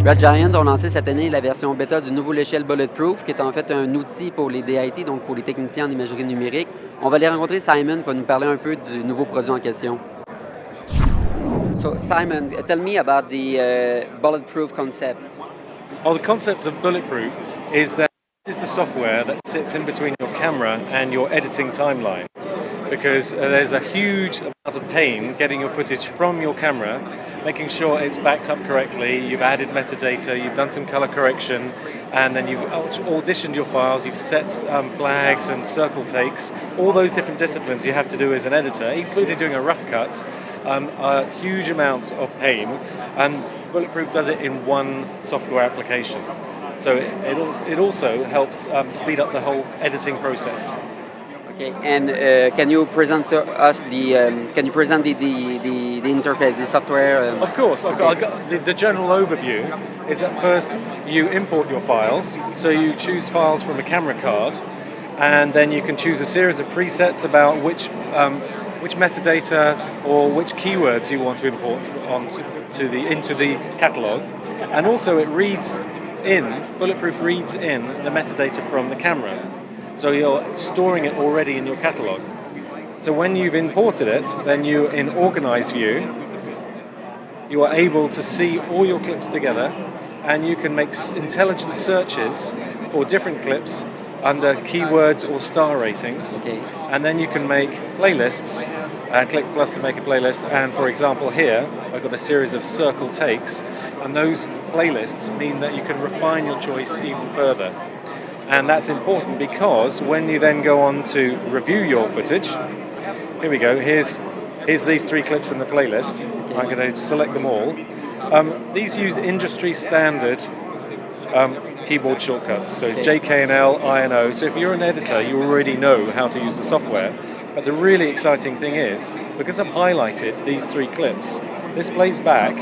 Red Giant ont lancé cette année la version bêta du nouveau logiciel Bulletproof, qui est en fait un outil pour les DIT, donc pour les techniciens en imagerie numérique. On va aller rencontrer Simon qui va nous parler un peu du nouveau produit en question. So Simon, tell me about the Bulletproof concept. Well, the concept of Bulletproof is that this is the software that sits in between your camera and your editing timeline. Because there's a huge amount of pain getting your footage from your camera, making sure it's backed up correctly, you've added metadata, you've done some color correction, and then you've auditioned your files, you've set flags and circle takes, all those different disciplines you have to do as an editor, including doing a rough cut, are huge amounts of pain, and Bulletproof does it in one software application. So it also helps speed up the whole editing process. Okay, and can you present to us the interface, the software? Of course. Okay. The general overview is that first you import your files, so you choose files from a camera card, and then you can choose a series of presets about which metadata or which keywords you want to import into the catalog, and also Bulletproof reads in the metadata from the camera. So you're storing it already in your catalog. So when you've imported it, then in Organize view, you are able to see all your clips together, and you can make intelligent searches for different clips under keywords or star ratings. Okay. And then you can make playlists, and click plus to make a playlist. And for example here, I've got a series of circle takes, and those playlists mean that you can refine your choice even further. And that's important because when you then go on to review your footage, here we go, here's these 3 clips in the playlist. Okay. I'm going to select them all. These use industry standard keyboard shortcuts, so okay. JKNL, INO. So if you're an editor, you already know how to use the software. But the really exciting thing is, because I've highlighted these 3 clips, this plays back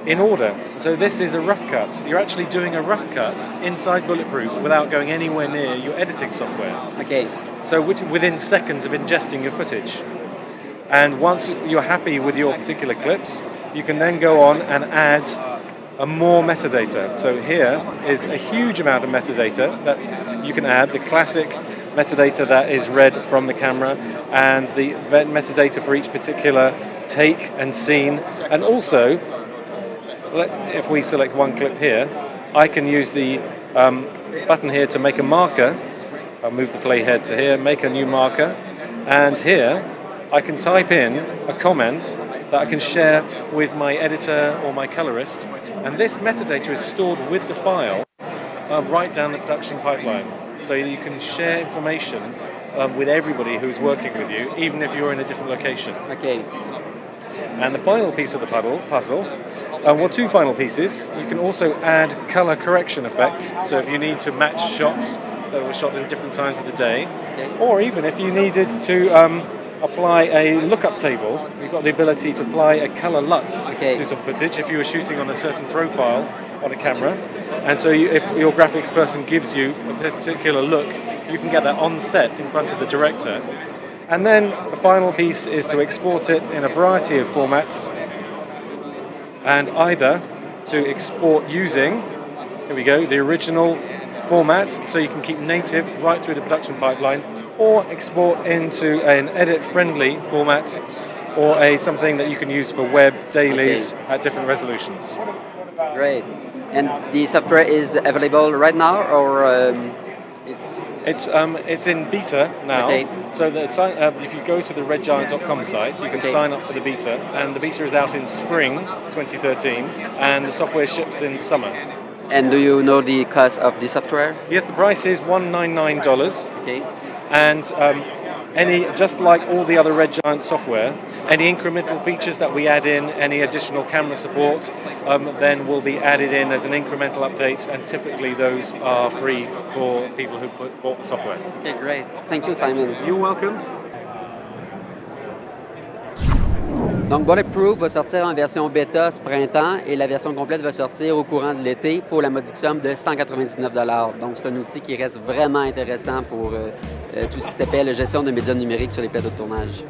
in order. So this is a rough cut. You're actually doing a rough cut inside Bulletproof without going anywhere near your editing software. Okay. So within seconds of ingesting your footage. And once you're happy with your particular clips, you can then go on and add more metadata. So here is a huge amount of metadata that you can add. The classic metadata that is read from the camera, and the metadata for each particular take and scene, and also if we select one clip here, I can use the button here to make a marker. I'll move the playhead to here, make a new marker, and here I can type in a comment that I can share with my editor or my colorist, and this metadata is stored with the file right down the production pipeline, so you can share information with everybody who's working with you, even if you're in a different location. Okay. And the final piece of the puzzle, well, 2 final pieces. You can also add color correction effects. So if you need to match shots that were shot in different times of the day, okay. Or even if you needed to apply a lookup table, you've got the ability to apply a color LUT to some footage if you were shooting on a certain profile on a camera. And so if your graphics person gives you a particular look, you can get that on set in front of the director. And then the final piece is to export it in a variety of formats, and either to export using, here we go, the original format, so you can keep native right through the production pipeline, or export into an edit-friendly format, or something that you can use for web dailies at different resolutions. Great. And the software is available right now, or It's in beta now. Okay. So if you go to the redgiant.com site, you can sign up for the beta, and the beta is out in spring 2013, and the software ships in summer. And do you know the cost of the software? Yes, the price is $199. Okay. And just like all the other Red Giant software, any incremental features that we add in, any additional camera support, then will be added in as an incremental update, and typically those are free for people who bought the software. Okay, great. Thank you, Simon. You're welcome. Donc Bulletproof va sortir en version bêta ce printemps et la version complète va sortir au courant de l'été pour la modique somme de 199 $. Donc c'est un outil qui reste vraiment intéressant pour tout ce qui s'appelle gestion de médias numériques sur les plateaux de tournage.